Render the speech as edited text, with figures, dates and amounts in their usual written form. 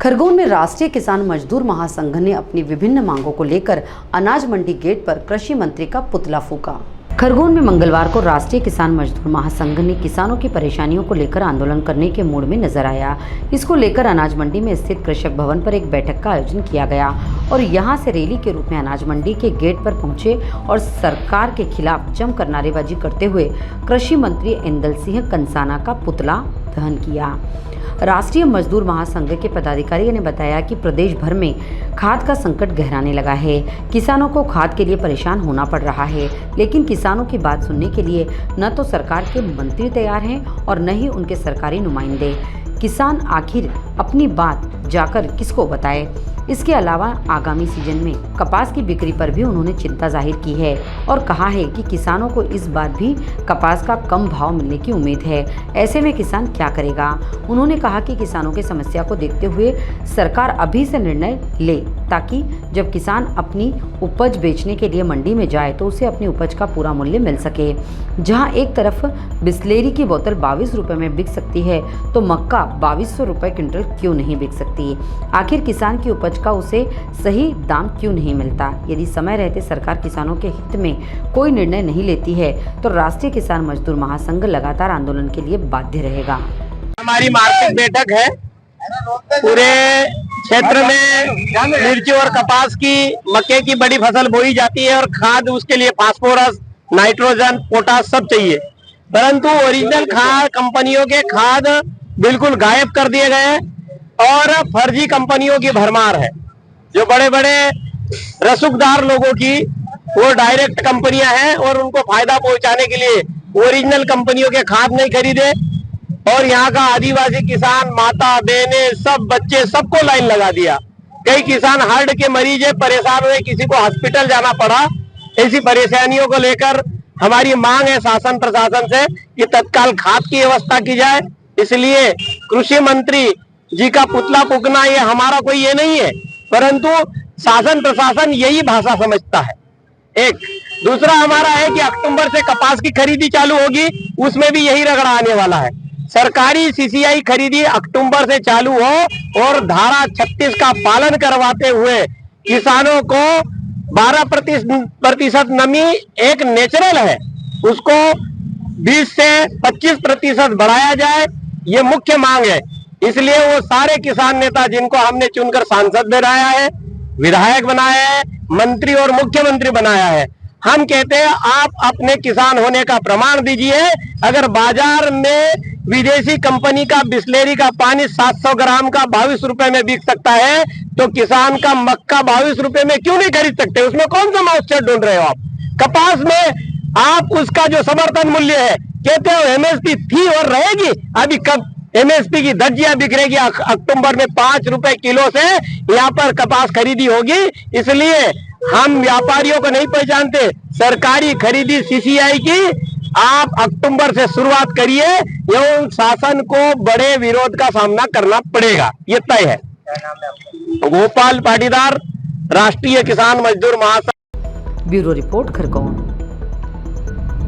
खरगोन में राष्ट्रीय किसान मजदूर महासंघ ने अपनी विभिन्न मांगों को लेकर अनाज मंडी गेट पर कृषि मंत्री का पुतला फूका। खरगोन में मंगलवार को राष्ट्रीय किसान मजदूर महासंघ ने किसानों की परेशानियों को लेकर आंदोलन करने के मूड में नजर आया। इसको लेकर अनाज मंडी में स्थित कृषक भवन पर एक बैठक का आयोजन किया गया और यहां से रैली के रूप में अनाज मंडी के गेट पर पहुंचे और सरकार के खिलाफ जमकर नारेबाजी करते हुए कृषि मंत्री ऐंदल सिंह कंसाना का पुतला दहन किया। राष्ट्रीय मजदूर महासंघ के पदाधिकारी ने बताया कि प्रदेश भर में खाद का संकट गहराने लगा है। किसानों को खाद के लिए परेशान होना पड़ रहा है, लेकिन किसानों की बात सुनने के लिए न तो सरकार के मंत्री तैयार हैं और न ही उनके सरकारी नुमाइंदे। किसान आखिर अपनी बात जाकर किसको बताए। इसके अलावा आगामी सीजन में कपास की बिक्री पर भी उन्होंने चिंता जाहिर की है और कहा है कि किसानों को इस बार भी कपास का कम भाव मिलने की उम्मीद है। ऐसे में किसान क्या करेगा। उन्होंने कहा कि किसानों की समस्या को देखते हुए सरकार अभी से निर्णय ले ताकि जब किसान अपनी उपज बेचने के लिए मंडी में जाए तो उसे अपनी उपज का पूरा मूल्य मिल सके। जहां एक तरफ बिस्लेरी की बोतल 22 रुपये में बिक सकती है तो मक्का 2200 रुपये क्विंटल क्यों नहीं बिक सकती। आखिर किसान की उपज का उसे सही दाम क्यों नहीं मिलता। यदि समय रहते सरकार किसानों के हित में कोई निर्णय नहीं लेती है तो राष्ट्रीय किसान मजदूर महासंघ लगातार आंदोलन के लिए बाध्य रहेगा। हमारी मार्केट बैठक है। पूरे क्षेत्र में मिर्ची और कपास की, मक्के की बड़ी फसल बोई जाती है और खाद उसके लिए फास्फोरस, नाइट्रोजन, पोटास सब चाहिए, परंतु ओरिजिनल खाद कंपनियों के खाद बिल्कुल गायब कर दिए गए और फर्जी कंपनियों की भरमार है। जो बड़े बड़े रसूखदार लोगों की वो डायरेक्ट कंपनियां हैं और उनको फायदा पहुंचाने के लिए ओरिजिनल कंपनियों के खाद नहीं खरीदे और यहाँ का आदिवासी किसान, माता बहने, सब बच्चे, सबको लाइन लगा दिया। कई किसान हार्ट के मरीज है, परेशान हुए, किसी को हॉस्पिटल जाना पड़ा। ऐसी परेशानियों को लेकर हमारी मांग है शासन प्रशासन से कि तत्काल खाद की व्यवस्था की जाए। इसलिए कृषि मंत्री जी का पुतला फूकना ये हमारा कोई ये नहीं है, परंतु शासन प्रशासन यही भाषा समझता है। एक दूसरा हमारा है कि अक्टूबर से कपास की खरीदी चालू होगी, उसमें भी यही रगड़ा आने वाला है। सरकारी सीसीआई खरीदी अक्टूबर से चालू हो और धारा 36 का पालन करवाते हुए किसानों को 12% नमी एक नेचुरल है, उसको 20 से 25% बढ़ाया जाए, ये मुख्य मांग है। इसलिए वो सारे किसान नेता जिनको हमने चुनकर सांसद बनाया है, विधायक बनाया है, मंत्री और मुख्यमंत्री बनाया है, हम कहते हैं आप अपने किसान होने का प्रमाण दीजिए। अगर बाजार में विदेशी कंपनी का बिस्लेरी का पानी 700 ग्राम का 22 रुपए में बिक सकता है तो किसान का मक्का 22 रुपए में क्यों नहीं खरीद सकते। उसमें कौन सा मॉइस्चर ढूंढ रहे हो आप। कपास में आप उसका जो समर्थन मूल्य है कहते हो एमएसपी थी और रहेगी, अभी कब एमएसपी की धज्जियां बिखरेगी। अक्टूबर में 5 रुपए किलो से यहाँ पर कपास खरीदी होगी। इसलिए हम व्यापारियों को नहीं पहचानते, सरकारी खरीदी सीसीआई की आप अक्टूबर से शुरुआत करिए एवं शासन को बड़े विरोध का सामना करना पड़ेगा, ये तय है। गोपाल पाटीदार, राष्ट्रीय किसान मजदूर महासंघ। Bureau report, Khargone.